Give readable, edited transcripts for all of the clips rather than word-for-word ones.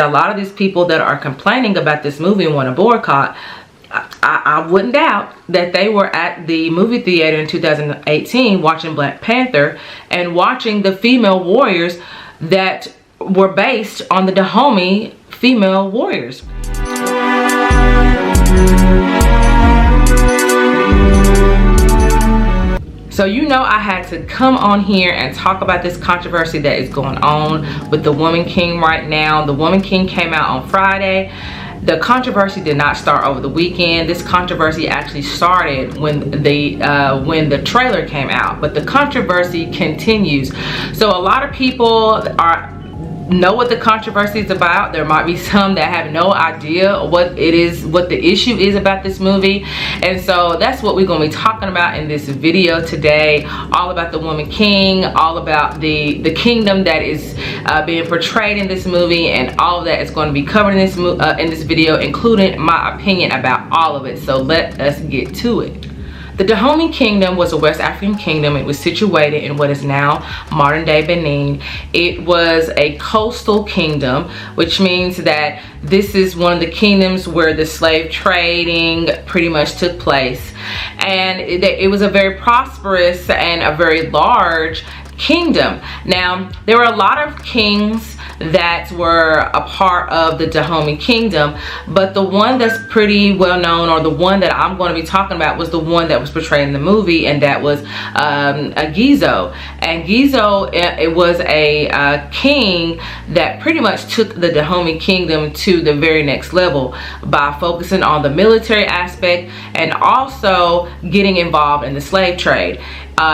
A lot of these people that are complaining about this movie and want to boycott, I wouldn't doubt that they were at the movie theater in 2018 watching Black Panther and watching the female warriors that were based on the Dahomey female warriors. So you know I had to come on here and talk about this controversy that is going on with the Dahomey King right now. The Dahomey King came out on Friday. The controversy did not start over the weekend. This controversy actually started when the trailer came out, but the controversy continues. So a lot of people know what the controversy is about. There might be some that have no idea what the issue is about this movie, and so that's what we're going to be talking about in this video today. All about the Dahomey King, all about the kingdom that is being portrayed in this movie, and all of that is going to be covered in this video, including my opinion about all of it. So let us get to it. The Dahomey Kingdom was a West African kingdom. It was situated in what is now modern day Benin. It was a coastal kingdom, which means that this is one of the kingdoms where the slave trading pretty much took place. And it was a very prosperous and a very large kingdom. Now, there were a lot of kings that were a part of the Dahomey Kingdom, but the one that's pretty well known, or the one that I'm going to be talking about, was the one that was portrayed in the movie, and that was Gizo. And Gizo, it was a king that pretty much took the Dahomey Kingdom to the very next level by focusing on the military aspect and also getting involved in the slave trade.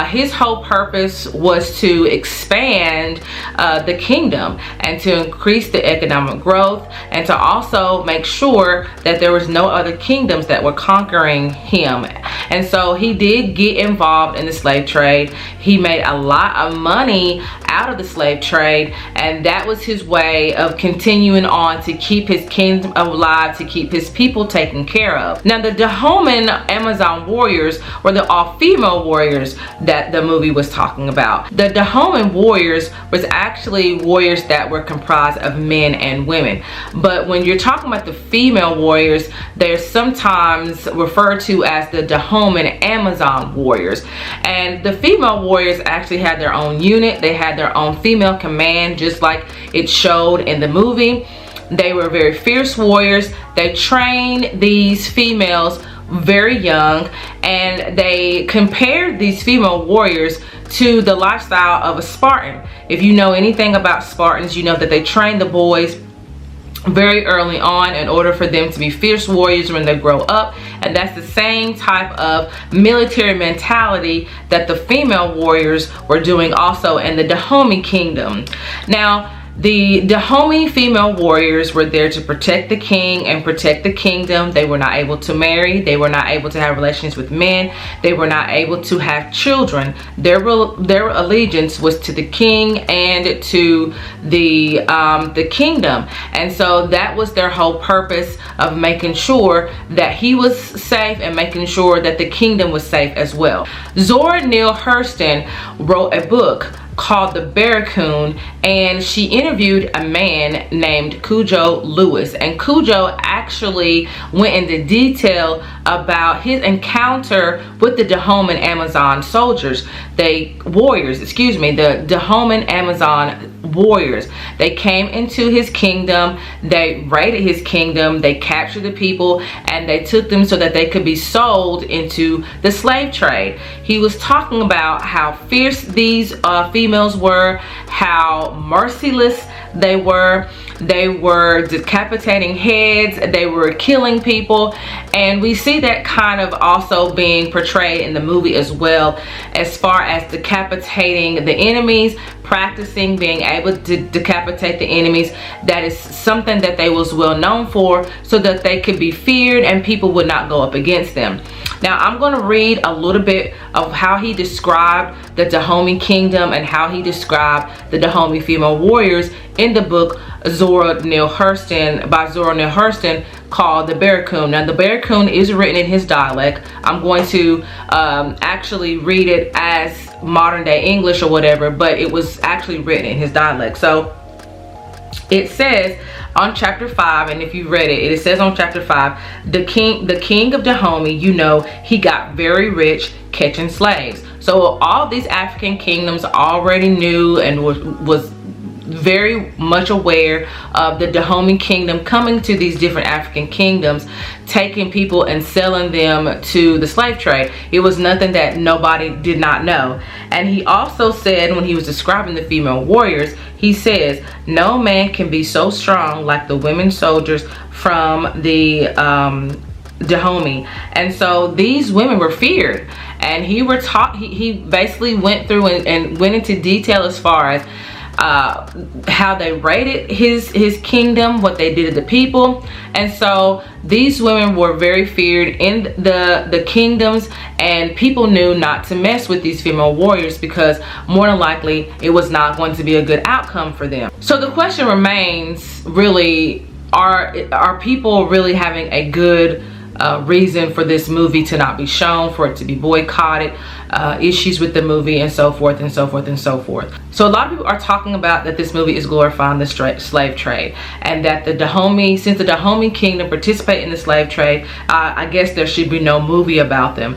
His whole purpose was to expand the kingdom and to increase the economic growth, and to also make sure that there was no other kingdoms that were conquering him. And so he did get involved in the slave trade. He made a lot of money out of the slave trade, and that was his way of continuing on to keep his kingdom alive, to keep his people taken care of. Now, the Dahomey Amazon warriors were the all-female warriors that the movie was talking about. The Dahomey warriors was actually warriors that were comprised of men and women, but when you're talking about the female warriors, they're sometimes referred to as the Dahomey Amazon warriors. And the female warriors actually had their own unit. They had their own female command, just like it showed in the movie. They were very fierce warriors. They trained these females very young, and they compared these female warriors to the lifestyle of a Spartan. If you know anything about Spartans, you know that they train the boys very early on in order for them to be fierce warriors when they grow up, and that's the same type of military mentality that the female warriors were doing also in the Dahomey Kingdom. Now, the Dahomey female warriors were there to protect the king and protect the kingdom. They were not able to marry. They were not able to have relations with men. They were not able to have children. Their allegiance was to the king and to the kingdom. And so that was their whole purpose, of making sure that he was safe and making sure that the kingdom was safe as well. Zora Neale Hurston wrote a book called The Barracoon, and she interviewed a man named Cujo Lewis, and Cujo actually went into detail about his encounter with the Dahomey Amazon soldiers, the Dahomey Amazon warriors. They came into his kingdom, they raided his kingdom, they captured the people, and they took them so that they could be sold into the slave trade. He was talking about how fierce these females were, how merciless they were. They were decapitating heads, they were killing people, and we see that kind of also being portrayed in the movie as well, as far as decapitating the enemies, practicing being able to decapitate the enemies. That is something that they was well known for, so that they could be feared and people would not go up against them. Now, I'm going to read a little bit of how he described the Dahomey Kingdom and how he described the Dahomey female warriors in the book Zora Neale Hurston, by Zora Neale Hurston, called The Barracoon. Now, The Barracoon is written in his dialect. I'm going to actually read it as modern day English or whatever, but it was actually written in his dialect. So it says on chapter 5, and if you read it, it says on chapter 5, the king of Dahomey, you know, he got very rich catching slaves. So all these African kingdoms already knew and was very much aware of the Dahomey Kingdom coming to these different African kingdoms, taking people and selling them to the slave trade. It was nothing that nobody did not know. And he also said, when he was describing the female warriors, he says, no man can be so strong like the women soldiers from the Dahomey. And so these women were feared, and he basically went through and went into detail as far as how they rated his kingdom, what they did to the people. And so these women were very feared in the kingdoms, and people knew not to mess with these female warriors because more than likely it was not going to be a good outcome for them. So the question remains, really, are people really having a good reason for this movie to not be shown, for it to be boycotted, issues with the movie, and so forth and so forth and so forth. So a lot of people are talking about that this movie is glorifying the slave trade, and that since the Dahomey Kingdom participate in the slave trade, I guess there should be no movie about them.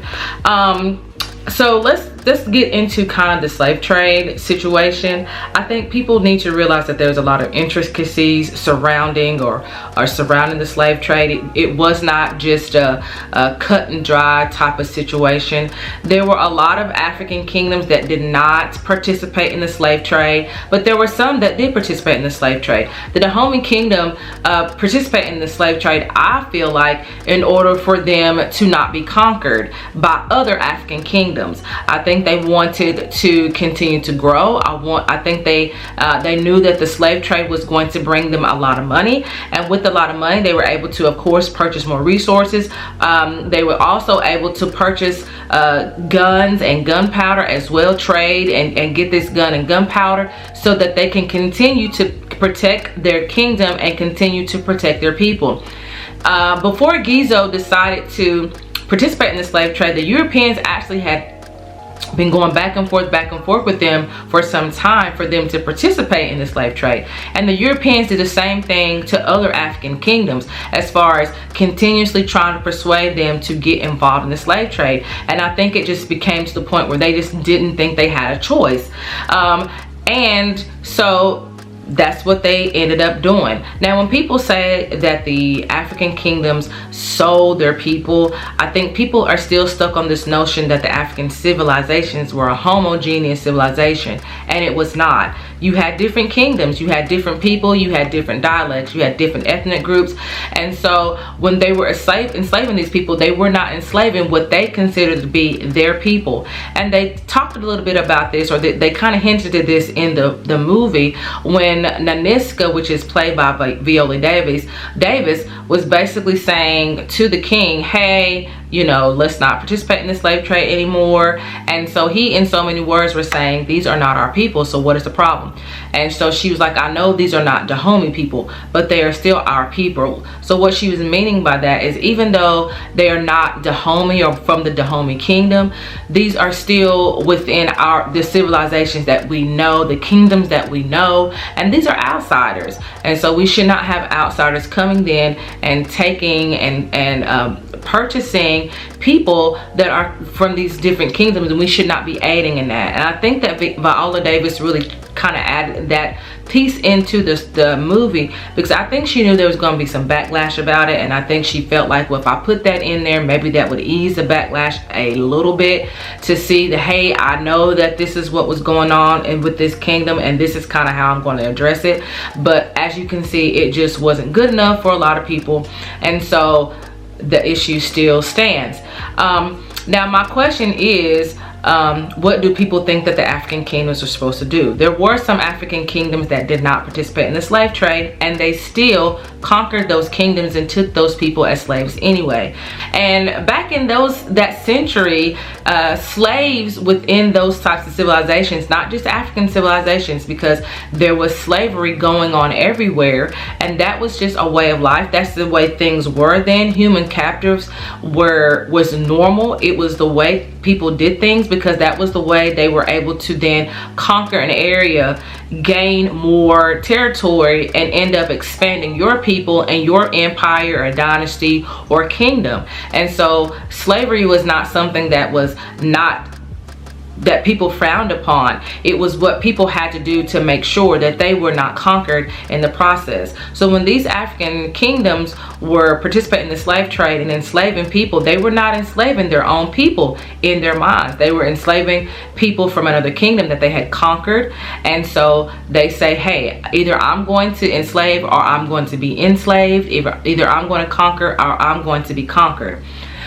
So let's get into kind of the slave trade situation. I think people need to realize that there's a lot of intricacies surrounding the slave trade. It was not just a cut and dry type of situation. There were a lot of African kingdoms that did not participate in the slave trade, but there were some that did participate in the slave trade. The Dahomey Kingdom participated in the slave trade, I feel like, in order for them to not be conquered by other African kingdoms. I think they wanted to continue to grow. I think they knew that the slave trade was going to bring them a lot of money, and with a lot of money they were able to, of course, purchase more resources. They were also able to purchase guns and gunpowder as well, trade and get this gun and gunpowder so that they can continue to protect their kingdom and continue to protect their people. Before Gizo decided to participate in the slave trade, the Europeans actually had been going back and forth with them for some time for them to participate in the slave trade. And the Europeans did the same thing to other African kingdoms as far as continuously trying to persuade them to get involved in the slave trade. And I think it just became to the point where they just didn't think they had a choice. And so that's what they ended up doing. Now, when people say that the African kingdoms sold their people, I think people are still stuck on this notion that the African civilizations were a homogeneous civilization, and it was not. You had different kingdoms, you had different people, you had different dialects, you had different ethnic groups. And so when they were enslaving these people, they were not enslaving what they considered to be their people. And they talked a little bit about this, or they kind of hinted at this in the movie, when Naniska, which is played by Viola Davis, was basically saying to the king, hey, you know, let's not participate in the slave trade anymore. And so he, in so many words, were saying, these are not our people, so what is the problem? And so she was like, I know these are not Dahomey people, but they are still our people. So what she was meaning by that is, even though they are not Dahomey or from the Dahomey Kingdom, these are still within the civilizations that we know, the kingdoms that we know, and these are outsiders. And so we should not have outsiders coming in and taking and purchasing people that are from these different kingdoms, and we should not be aiding in that. And I think that Viola Davis really kind of added that piece into the movie, because I think she knew there was going to be some backlash about it, and I think she felt like, well, if I put that in there, maybe that would ease the backlash a little bit, to see that, hey, I know that this is what was going on and with this kingdom, and this is kind of how I'm going to address it. But as you can see, it just wasn't good enough for a lot of people, and so the issue still stands. Now my question is, what do people think that the African kingdoms are supposed to do? There were some African kingdoms that did not participate in the slave trade, and they still conquered those kingdoms and took those people as slaves anyway. And back in that century, slaves within those types of civilizations, not just African civilizations, because there was slavery going on everywhere, and that was just a way of life. That's the way things were then. Human captives was normal. It was the way people did things, because that was the way they were able to then conquer an area gain more territory and end up expanding your people and your empire or dynasty or kingdom. And so slavery was not something that was not that people frowned upon. It was what people had to do to make sure that they were not conquered in the process. So when these African kingdoms were participating in the slave trade and enslaving people, they were not enslaving their own people in their minds. They were enslaving people from another kingdom that they had conquered. And so they say, hey, either I'm going to enslave or I'm going to be enslaved. Either I'm going to conquer or I'm going to be conquered.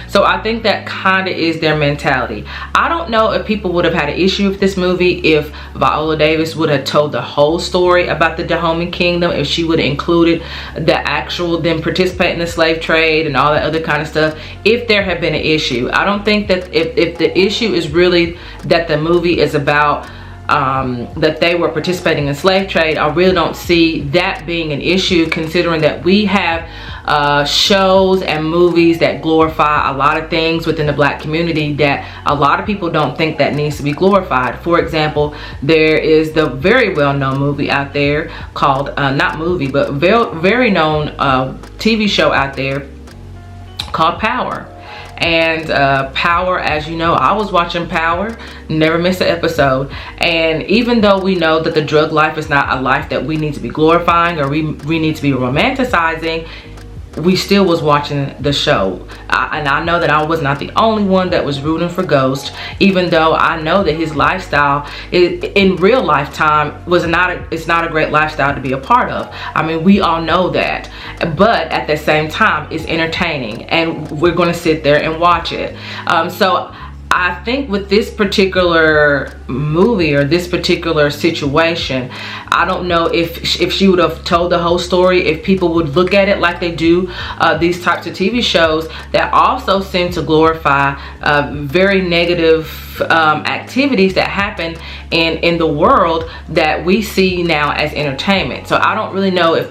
So I think that kind of is their mentality. I don't know if people would have had an issue with this movie if Viola Davis would have told the whole story about the Dahomey Kingdom, if she would have included the actual them participating in the slave trade and all that other kind of stuff, if there had been an issue. I don't think that if the issue is really that the movie is about that they were participating in slave trade, I really don't see that being an issue, considering that we have shows and movies that glorify a lot of things within the Black community that a lot of people don't think that needs to be glorified. For example, there is the very well-known movie out there called not movie but very known TV show out there called Power. And Power, as you know, I was watching Power, never miss an episode. And even though we know that the drug life is not a life that we need to be glorifying or we need to be romanticizing, we still was watching the show. And I know that I was not the only one that was rooting for Ghost, even though I know that his lifestyle in real lifetime it's not a great lifestyle to be a part of. I mean, we all know that, but at the same time it's entertaining and we're going to sit there and watch it. So I think with this particular movie or this particular situation, I don't know if she would have told the whole story, if people would look at it like they do these types of TV shows that also seem to glorify very negative activities that happen in the world that we see now as entertainment. So I don't really know if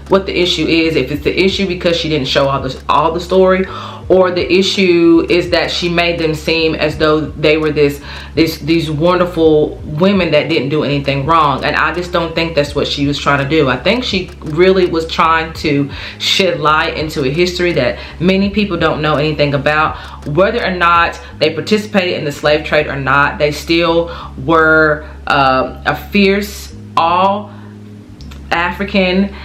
what the issue is, if it's the issue because she didn't show all the story, or the issue is that she made them seem as though they were these wonderful women that didn't do anything wrong. And I just don't think that's what she was trying to do. I think she really was trying to shed light into a history that many people don't know anything about. Whether or not they participated in the slave trade or not, they still were a fierce, all African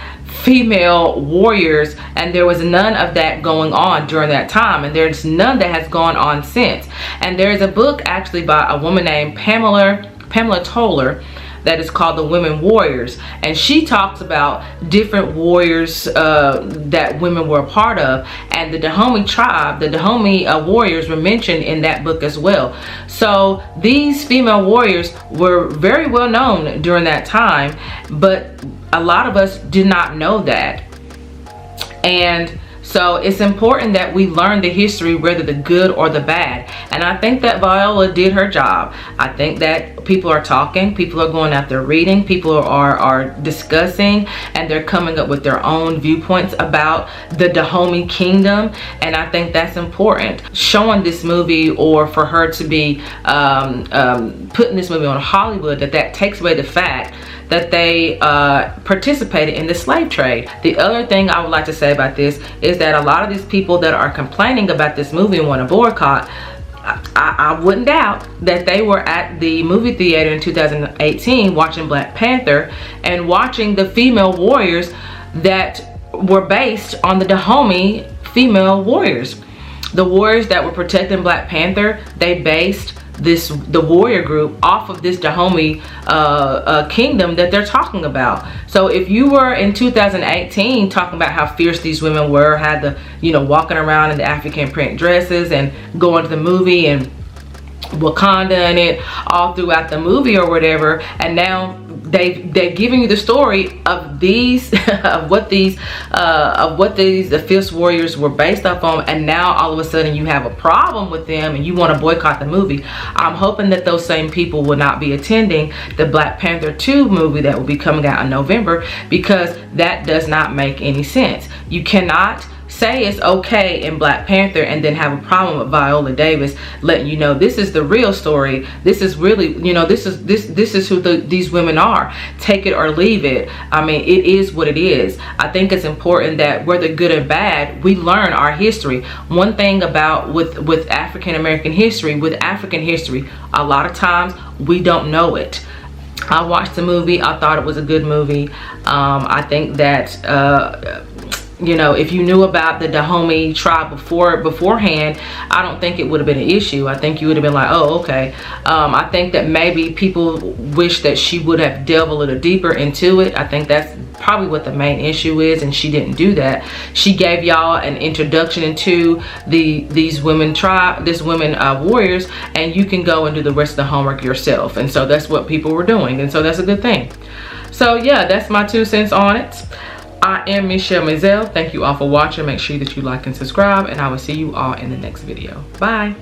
female warriors, and there was none of that going on during that time, and there's none that has gone on since. And there's a book actually by a woman named Pamela Toller that is called The Women Warriors, and she talks about different warriors that women were a part of, and the Dahomey tribe, the Dahomey warriors were mentioned in that book as well. So these female warriors were very well known during that time, but a lot of us did not know that. And so it's important that we learn the history, whether the good or the bad. And I think that Viola did her job. I think that people are talking, people are going out there reading, people are discussing, and they're coming up with their own viewpoints about the Dahomey Kingdom. And I think that's important. Showing this movie, or for her to be putting this movie on Hollywood, that takes away the fact that they participated in the slave trade. The other thing I would like to say about this is that a lot of these people that are complaining about this movie and want to boycott, I wouldn't doubt that they were at the movie theater in 2018 watching Black Panther and watching the female warriors that were based on the Dahomey female warriors. The warriors that were protecting Black Panther, they based the warrior group off of this Dahomey kingdom that they're talking about. So if you were in 2018 talking about how fierce these women were, had the, walking around in the African print dresses and going to the movie and Wakanda and it all throughout the movie or whatever, and now they're giving you the story of these of what these the fierce warriors were based off on, and now all of a sudden you have a problem with them and you want to boycott the movie. I'm hoping that those same people will not be attending the Black Panther 2 movie that will be coming out in November, because that does not make any sense. You cannot say it's okay in Black Panther and then have a problem with Viola Davis letting you know this is the real story. This is really, this is who these women are. are. Take it or leave it. I mean, it is what it is. I think it's important that whether good or bad, we learn our history. One thing about with African American history, a lot of times we don't know it. I watched the movie. I thought it was a good movie. I think that you know, if you knew about the Dahomey tribe beforehand, I don't think it would have been an issue. I think you would have been like, oh, okay. I think that maybe people wish that she would have delved a little deeper into it. I think that's probably what the main issue is, and she didn't do that. She gave y'all an introduction into these women warriors, and you can go and do the rest of the homework yourself. And so that's what people were doing, and so that's a good thing. So yeah, that's my 2 cents on it. I am Michelle Mazelleغ. Thank you all for watching. Make sure that you like and subscribe, and I will see you all in the next video. Bye.